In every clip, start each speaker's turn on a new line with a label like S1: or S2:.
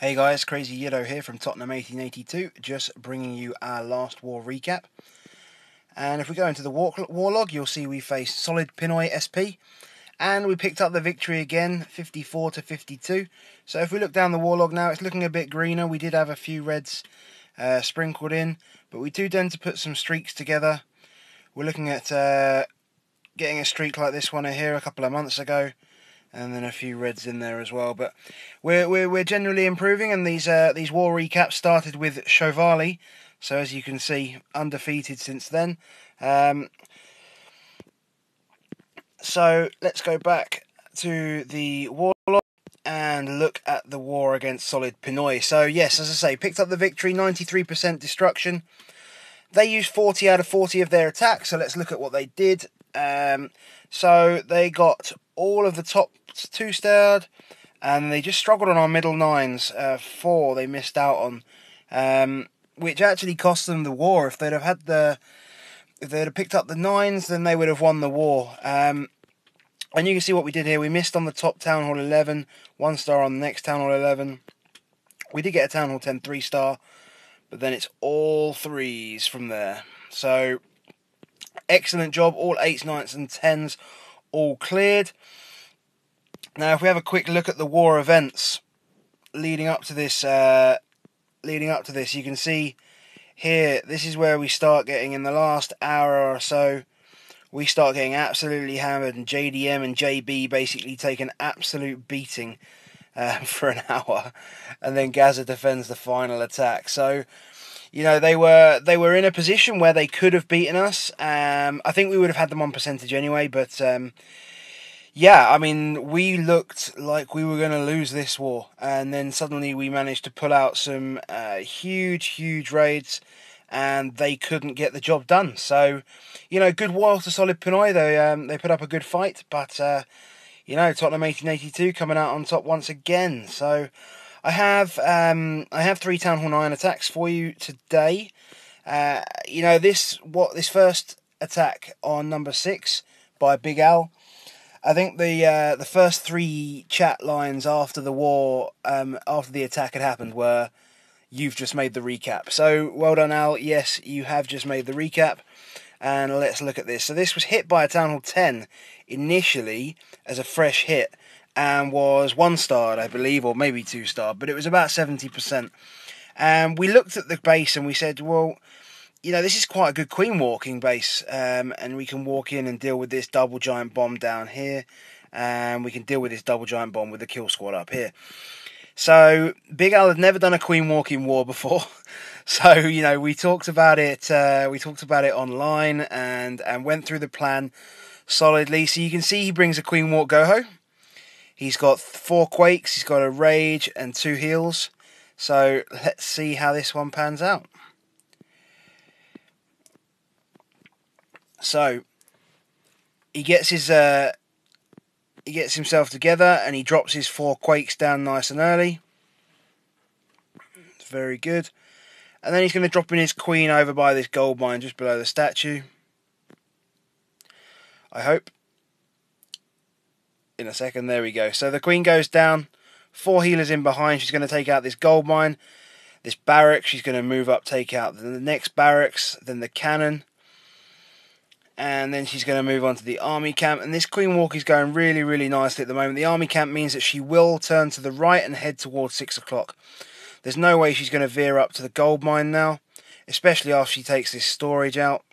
S1: Hey guys, Crazy Yiddo here from Tottenham 1882, just bringing you our last war recap. And if we go into the war log, you'll see we faced solid Pinoy SP, and we picked up the victory again, 54 to 52. So if we look down the war log now, it's looking a bit greener. We did have a few reds sprinkled in, but we do tend to put some streaks together. We're looking at getting a streak like this one here a couple of months ago, and then a few reds in there as well. But we're generally improving, and these war recaps started with Chevali, so as you can see, undefeated since then. So let's go back to the war log and look at the war against solid Pinoy. So yes, as I say, picked up the victory, 93% destruction. They used 40 out of 40 of their attacks, so let's look at what they did. So they got all of the top 2-starred, and they just struggled on our middle 9s. 4 they missed out on, which actually cost them the war. If they'd have picked up the 9s, then they would have won the war. And you can see what we did here. We missed on the top Town Hall 11, 1 star on the next Town Hall 11. We did get a Town Hall 10 3-star, but then it's all 3s from there. So excellent job, all 8s, 9s and 10s all cleared. Now if we have a quick look at the war events leading up to this, you can see here, this is where we start getting, in the last hour or so, we start getting absolutely hammered, and JDM and JB basically take an absolute beating for an hour, and then Gaza defends the final attack. So, you know, they were in a position where they could have beaten us. I think we would have had them on percentage anyway, but yeah, I mean, we looked like we were going to lose this war, and then suddenly we managed to pull out some huge raids, and they couldn't get the job done. So, you know, good war to solid Pinoy. They put up a good fight, but you know, Tottenham 1882 coming out on top once again. So I have 3 Town Hall 9 attacks for you today. You know, this first attack on number 6 by Big Al. I think the first 3 chat lines after the war, after the attack had happened, were, "You've just made the recap." So well done, Al. Yes, you have just made the recap. And let's look at this. So this was hit by a Town Hall 10 initially as a fresh hit, and was 1-starred, I believe, or maybe 2-starred, but it was about 70%. And we looked at the base and we said, well, you know, this is quite a good queen walking base, and we can walk in and deal with this double giant bomb down here, and we can deal with this double giant bomb with the kill squad up here. So Big Al had never done a queen walking war before, so you know, we talked about it. We talked about it online and went through the plan solidly. So you can see he brings a queen walk goho. He's got 4 quakes. He's got a rage and 2 heals. So let's see how this one pans out. So he gets himself together, and he drops his 4 quakes down nice and early. It's very good. And then he's going to drop in his queen over by this gold mine just below the statue, I hope. In a second, there we go. So the queen goes down, 4 healers in behind. She's going to take out this gold mine, this barrack. She's going to move up, take out the next barracks, then the cannon, and then she's going to move on to the army camp. And this queen walk is going really nicely at the moment. The army camp means that she will turn to the right and head towards 6 o'clock. There's no way she's going to veer up to the gold mine now, especially after she takes this storage out,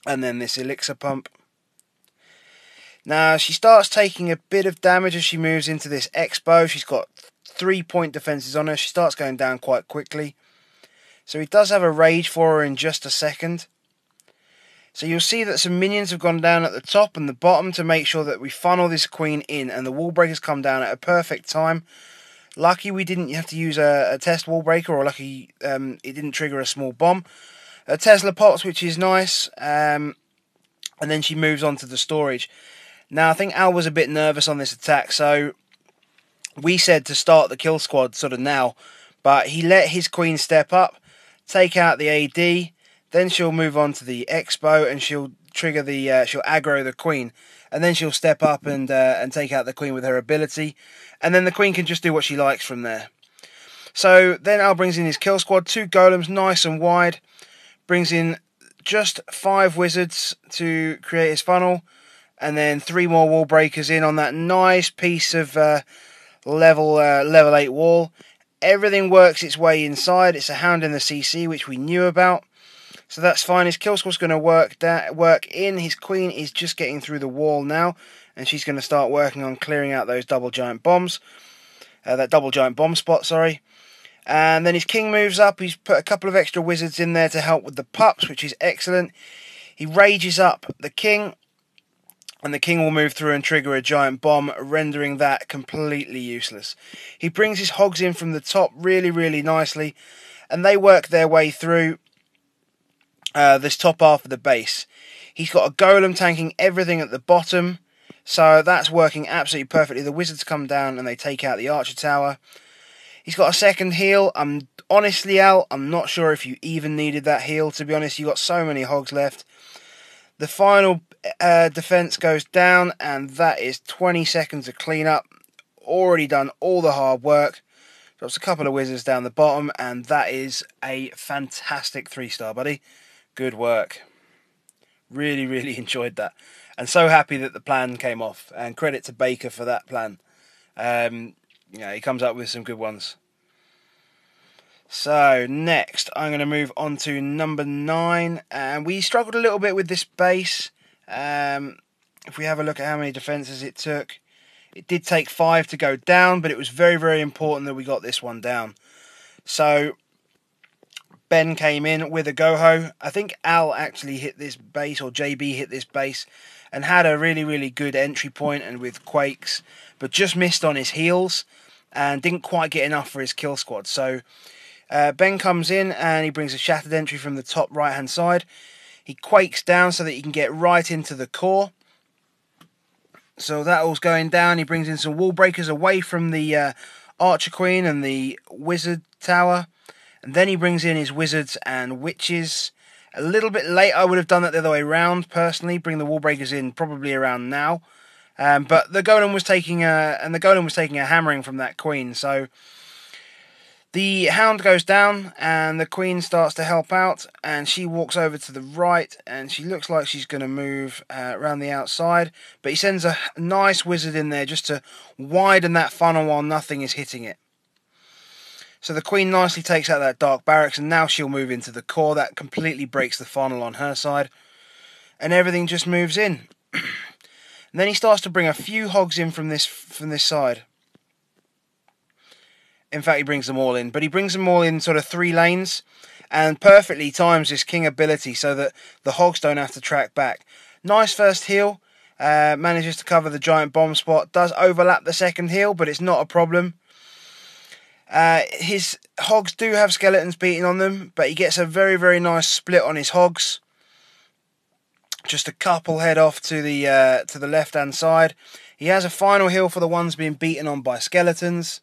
S1: and then this elixir pump. Now she starts taking a bit of damage as she moves into this expo. She's got 3-point defenses on her. She starts going down quite quickly. So he does have a rage for her in just a second. So you'll see that some minions have gone down at the top and the bottom to make sure that we funnel this queen in, and the wall breakers come down at a perfect time. Lucky we didn't have to use a test wall breaker, or lucky it didn't trigger a small bomb. A Tesla pots, which is nice, and then she moves on to the storage. Now I think Al was a bit nervous on this attack, so we said to start the kill squad sort of now, but he let his queen step up, take out the AD. Then she'll move on to the expo, and she'll trigger the she'll aggro the queen, and then she'll step up and take out the queen with her ability, and then the queen can just do what she likes from there. So then Al brings in his kill squad, 2 golems, nice and wide. Brings in just 5 wizards to create his funnel, and then 3 more wall breakers in on that nice piece of level 8 wall. Everything works its way inside. It's a hound in the CC, which we knew about, so that's fine. His kill squad's going to work in. His queen is just getting through the wall now, and she's going to start working on clearing out those double giant bombs. That double giant bomb spot, sorry. And then his king moves up. He's put a couple of extra wizards in there to help with the pups, which is excellent. He rages up the king, and the king will move through and trigger a giant bomb, rendering that completely useless. He brings his hogs in from the top really, really nicely, and they work their way through this top half of the base. He's got a golem tanking everything at the bottom, so that's working absolutely perfectly. The wizards come down and they take out the archer tower. He's got a second heal. Honestly, Al, I'm not sure if you even needed that heal, to be honest. You've got so many hogs left. The final defense goes down, and that is 20 seconds of cleanup. Already done all the hard work. Drops a couple of wizards down the bottom, and that is a fantastic 3-star, buddy. Good work. Really, really enjoyed that. And so happy that the plan came off. And credit to Baker for that plan. He comes up with some good ones. So, next, I'm going to move on to number 9. And we struggled a little bit with this base. If we have a look at how many defences it took. It did take 5 to go down, but it was very, very important that we got this one down. So, Ben came in with a Goho. I think Al actually hit this base, or JB hit this base, and had a really, really good entry point and with quakes, but just missed on his heals and didn't quite get enough for his kill squad. So Ben comes in and he brings a shattered entry from the top right hand side. He quakes down so that he can get right into the core. So that all's going down. He brings in some wall breakers away from the Archer Queen and the Wizard Tower. And then he brings in his wizards and witches. A little bit late. I would have done that the other way around, personally. Bring the wall breakers in probably around now. But the golem was taking a hammering from that queen. So the hound goes down and the queen starts to help out, and she walks over to the right and she looks like she's going to move around the outside, but he sends a nice wizard in there just to widen that funnel while nothing is hitting it. So the queen nicely takes out that dark barracks, and now she'll move into the core. That completely breaks the funnel on her side, and everything just moves in. And then he starts to bring a few hogs in from this side. In fact, he brings them all in, but he brings them all in sort of 3 lanes, and perfectly times his king ability so that the hogs don't have to track back. Nice first heal, manages to cover the giant bomb spot, does overlap the second heal, but it's not a problem. His hogs do have skeletons beating on them, but he gets a very, very nice split on his hogs. Just a couple head off to the left hand side. He has a final heal for the ones being beaten on by skeletons.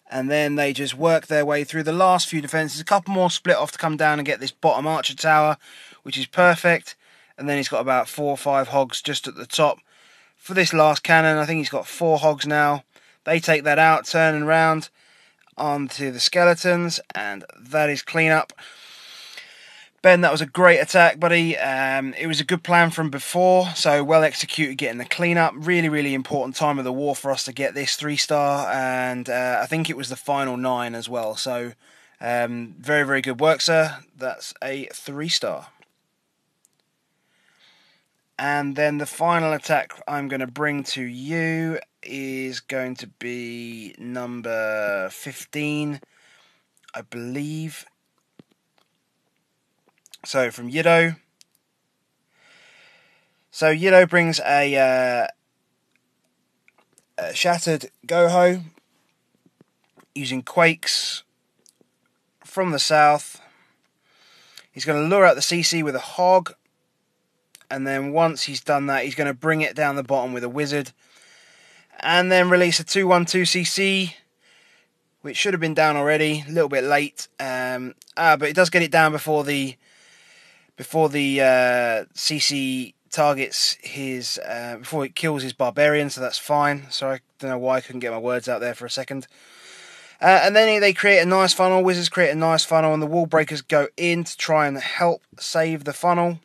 S1: And then they just work their way through the last few defences. A couple more split off to come down and get this bottom archer tower, which is perfect. And then he's got about 4 or 5 hogs just at the top for this last cannon. I think he's got 4 hogs now. They take that out, turning round onto the skeletons, and that is clean up. Ben, that was a great attack, buddy. It was a good plan from before, so well executed getting the cleanup. Really, really important time of the war for us to get this 3-star, and I think it was the final 9 as well. So very, very good work, sir. That's a 3-star. And then the final attack I'm going to bring to you is going to be number 15, I believe. So from Yido. So Yido brings a shattered Goho using quakes from the south. He's going to lure out the CC with a hog. And then once he's done that, he's going to bring it down the bottom with a wizard. And then release a 2/1/2 CC, which should have been down already. A little bit late. But it does get it down before the CC targets his... before it kills his barbarian, so that's fine. Sorry, I don't know why I couldn't get my words out there for a second. And then they create a nice funnel. Wizards create a nice funnel, and the wall breakers go in to try and help save the funnel.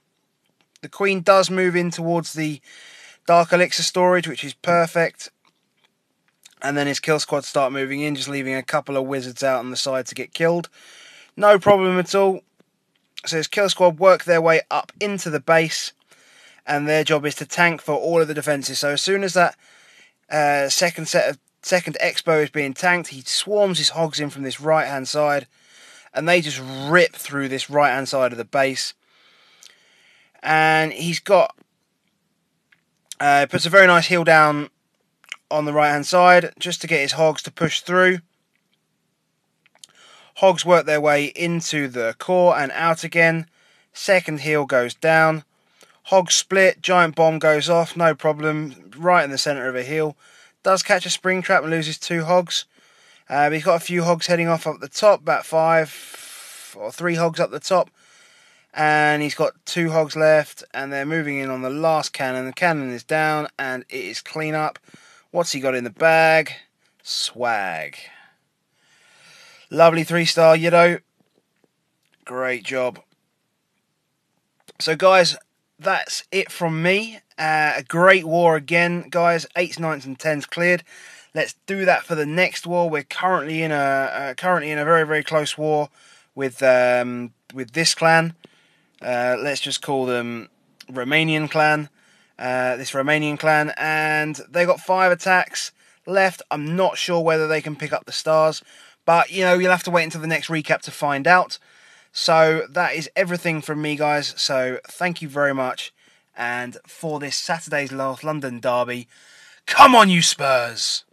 S1: The Queen does move in towards the Dark Elixir storage, which is perfect. And then his kill squad start moving in, just leaving a couple of wizards out on the side to get killed. No problem at all. So his kill squad work their way up into the base, and their job is to tank for all of the defences. So as soon as that second expo is being tanked, he swarms his hogs in from this right hand side, and they just rip through this right hand side of the base. And he's got puts a very nice heal down on the right hand side just to get his hogs to push through. Hogs work their way into the core and out again. Second heal goes down. Hogs split, giant bomb goes off, no problem, right in the centre of a heal. Does catch a spring trap and loses 2 hogs. But he's got a few hogs heading off up the top, about 5 or 3 hogs up the top. And he's got 2 hogs left, and they're moving in on the last cannon. The cannon is down, and it is clean up. What's he got in the bag? Swag. Lovely 3-star Yido. Great job. So guys, that's it from me. A great war again, guys. 8s, 9s, and 10s cleared. Let's do that for the next war. We're currently in a very, very close war with this clan. Let's just call them Romanian clan. This Romanian clan, and they got 5 attacks left. I'm not sure whether they can pick up the stars, but you know, you'll have to wait until the next recap to find out. So that is everything from me, guys. So thank you very much, and for this Saturday's Last London derby, come on you Spurs!